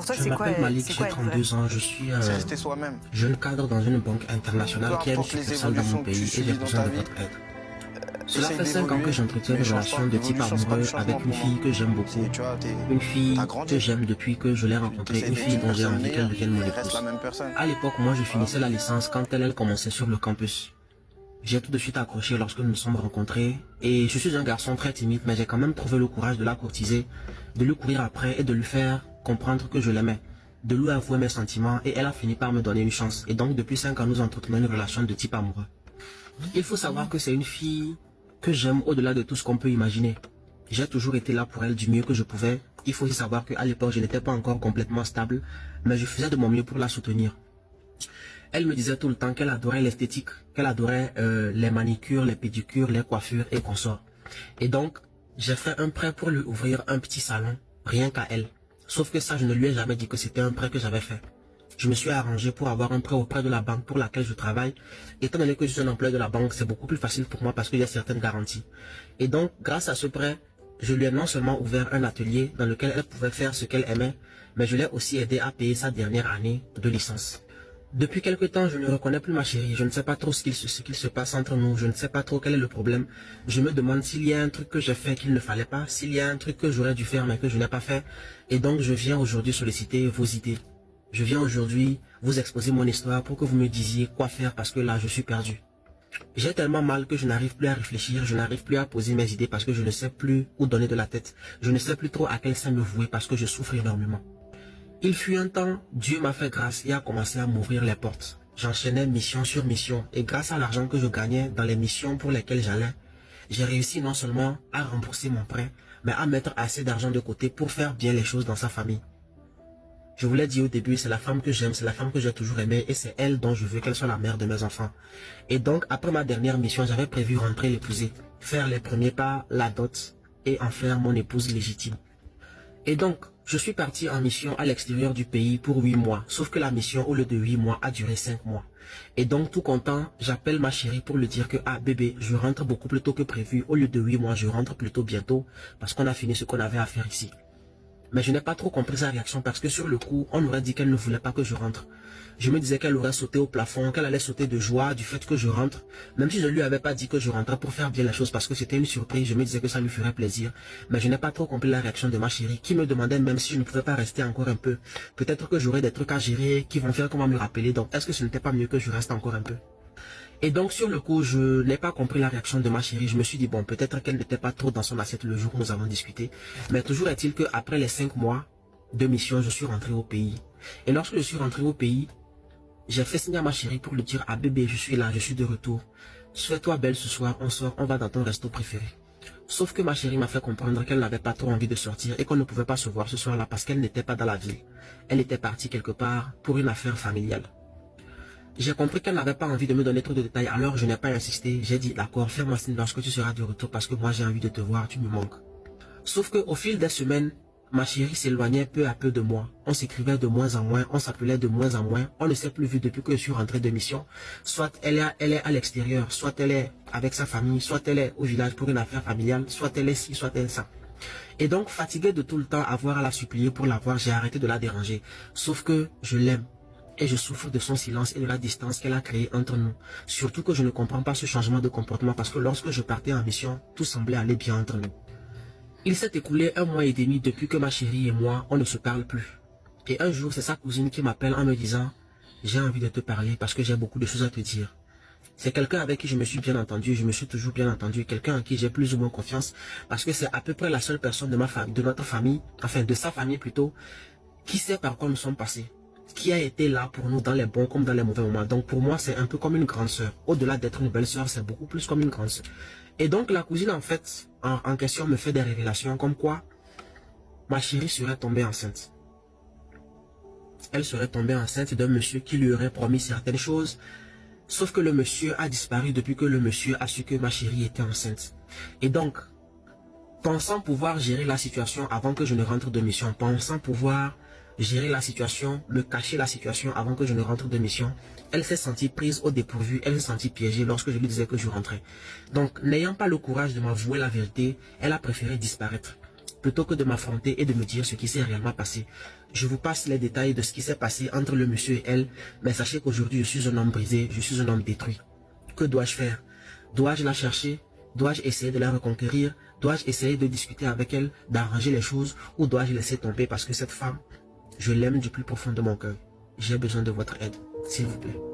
pour toi, Je m'appelle Malik, j'ai 32 ans, je suis jeune cadre dans une banque internationale qui a une succursale dans mon pays et j'ai besoin de votre aide. Cela fait 5 ans que j'entretiens une relation de type amoureux avec une fille que j'aime beaucoup. Une fille que j'aime depuis que je l'ai rencontrée, une fille dont j'ai envie qu'elle devienne mon épouse. À l'époque, moi je finissais la licence quand elle commençait sur le campus. J'ai tout de suite accroché lorsque nous nous sommes rencontrés et je suis un garçon très timide mais j'ai quand même trouvé le courage de la courtiser, de lui courir après et de lui faire comprendre que je l'aimais, de lui avouer mes sentiments et elle a fini par me donner une chance. Et donc depuis 5 ans nous entretenons une relation de type amoureux. Il faut savoir que c'est une fille que j'aime au-delà de tout ce qu'on peut imaginer. J'ai toujours été là pour elle du mieux que je pouvais. Il faut aussi savoir qu'à l'époque je n'étais pas encore complètement stable mais je faisais de mon mieux pour la soutenir. Elle me disait tout le temps qu'elle adorait l'esthétique, qu'elle adorait les manicures, les pédicures, les coiffures et consorts. Et donc, j'ai fait un prêt pour lui ouvrir un petit salon, rien qu'à elle. Sauf que ça, je ne lui ai jamais dit que c'était un prêt que j'avais fait. Je me suis arrangé pour avoir un prêt auprès de la banque pour laquelle je travaille. Étant donné que je suis un employé de la banque, c'est beaucoup plus facile pour moi parce qu'il y a certaines garanties. Et donc, grâce à ce prêt, je lui ai non seulement ouvert un atelier dans lequel elle pouvait faire ce qu'elle aimait, mais je l'ai aussi aidé à payer sa dernière année de licence. Depuis quelque temps, je ne reconnais plus ma chérie. Je ne sais pas trop ce qu'il se passe entre nous. Je ne sais pas trop quel est le problème. Je me demande s'il y a un truc que j'ai fait qu'il ne fallait pas. S'il y a un truc que j'aurais dû faire mais que je n'ai pas fait. Et donc, je viens aujourd'hui solliciter vos idées. Je viens aujourd'hui vous exposer mon histoire pour que vous me disiez quoi faire parce que là, je suis perdu. J'ai tellement mal que je n'arrive plus à réfléchir. Je n'arrive plus à poser mes idées parce que je ne sais plus où donner de la tête. Je ne sais plus trop à quel sein me vouer parce que je souffre énormément. Il fut un temps, Dieu m'a fait grâce et a commencé à m'ouvrir les portes. J'enchaînais mission sur mission et grâce à l'argent que je gagnais dans les missions pour lesquelles j'allais, j'ai réussi non seulement à rembourser mon prêt, mais à mettre assez d'argent de côté pour faire bien les choses dans sa famille. Je vous l'ai dit au début, c'est la femme que j'aime, c'est la femme que j'ai toujours aimée et c'est elle dont je veux qu'elle soit la mère de mes enfants. Et donc, après ma dernière mission, j'avais prévu rentrer l'épouser, faire les premiers pas, la dot et en faire mon épouse légitime. Et donc, je suis parti en mission à l'extérieur du pays pour 8 mois. Sauf que la mission, au lieu de 8 mois, a duré 5 mois. Et donc, tout content, j'appelle ma chérie pour lui dire que, ah bébé, je rentre beaucoup plus tôt que prévu. Au lieu de 8 mois, je rentre plutôt bientôt parce qu'on a fini ce qu'on avait à faire ici. Mais je n'ai pas trop compris sa réaction parce que sur le coup, on aurait dit qu'elle ne voulait pas que je rentre. Je me disais qu'elle aurait sauté au plafond, qu'elle allait sauter de joie du fait que je rentre. Même si je ne lui avais pas dit que je rentrais pour faire bien les choses parce que c'était une surprise, je me disais que ça lui ferait plaisir. Mais je n'ai pas trop compris la réaction de ma chérie qui me demandait même si je ne pouvais pas rester encore un peu. Peut-être que j'aurais des trucs à gérer qui vont faire comment me rappeler. Donc est-ce que ce n'était pas mieux que je reste encore un peu? Et donc sur le coup, je n'ai pas compris la réaction de ma chérie. Je me suis dit, bon, peut-être qu'elle n'était pas trop dans son assiette le jour où nous avons discuté. Mais toujours est-il qu'après les 5 mois de mission, je suis rentré au pays. Et lorsque je suis rentré au pays, j'ai fait signe à ma chérie pour lui dire, ah bébé, je suis là, je suis de retour. Fais-toi belle ce soir, on sort, on va dans ton resto préféré. Sauf que ma chérie m'a fait comprendre qu'elle n'avait pas trop envie de sortir et qu'on ne pouvait pas se voir ce soir-là parce qu'elle n'était pas dans la ville. Elle était partie quelque part pour une affaire familiale. J'ai compris qu'elle n'avait pas envie de me donner trop de détails, alors je n'ai pas insisté. J'ai dit, d'accord, fais-moi signe lorsque tu seras de retour parce que moi j'ai envie de te voir, tu me manques. Sauf qu'au fil des semaines, ma chérie s'éloignait peu à peu de moi. On s'écrivait de moins en moins, on s'appelait de moins en moins. On ne s'est plus vu depuis que je suis rentré de mission. Soit elle est à l'extérieur, soit elle est avec sa famille, soit elle est au village pour une affaire familiale, soit elle est ci, soit elle est ça. Et donc, fatigué de tout le temps avoir à la supplier pour la voir, j'ai arrêté de la déranger. Sauf que je l'aime. Et je souffre de son silence et de la distance qu'elle a créée entre nous. Surtout que je ne comprends pas ce changement de comportement parce que lorsque je partais en mission, tout semblait aller bien entre nous. Il s'est écoulé 1 mois et demi depuis que ma chérie et moi, on ne se parle plus. Et un jour, c'est sa cousine qui m'appelle en me disant « J'ai envie de te parler parce que j'ai beaucoup de choses à te dire. » C'est quelqu'un avec qui je me suis bien entendu, je me suis toujours bien entendu, quelqu'un en qui j'ai plus ou moins confiance parce que c'est à peu près la seule personne de ma famille, de notre famille, enfin de sa famille plutôt, qui sait par quoi nous sommes passés, qui a été là pour nous dans les bons comme dans les mauvais moments. Donc pour moi, c'est un peu comme une grande sœur. Au-delà d'être une belle sœur, c'est beaucoup plus comme une grande sœur. Et donc la cousine en fait, en question me fait des révélations comme quoi ma chérie serait tombée enceinte. Elle serait tombée enceinte d'un monsieur qui lui aurait promis certaines choses. Sauf que le monsieur a disparu depuis que le monsieur a su que ma chérie était enceinte. Et donc, pensant pouvoir gérer la situation avant que je ne rentre de mission, pensant pouvoir gérer la situation, me cacher la situation avant que je ne rentre de mission, elle s'est sentie prise au dépourvu, elle s'est sentie piégée lorsque je lui disais que je rentrais. Donc, n'ayant pas le courage de m'avouer la vérité, elle a préféré disparaître, plutôt que de m'affronter et de me dire ce qui s'est réellement passé. Je vous passe les détails de ce qui s'est passé entre le monsieur et elle, mais sachez qu'aujourd'hui je suis un homme brisé, je suis un homme détruit. Que dois-je faire? Dois-je la chercher? Dois-je essayer de la reconquérir? Dois-je essayer de discuter avec elle, d'arranger les choses, ou dois-je laisser tomber parce que cette femme, je l'aime du plus profond de mon cœur. J'ai besoin de votre aide, s'il vous plaît.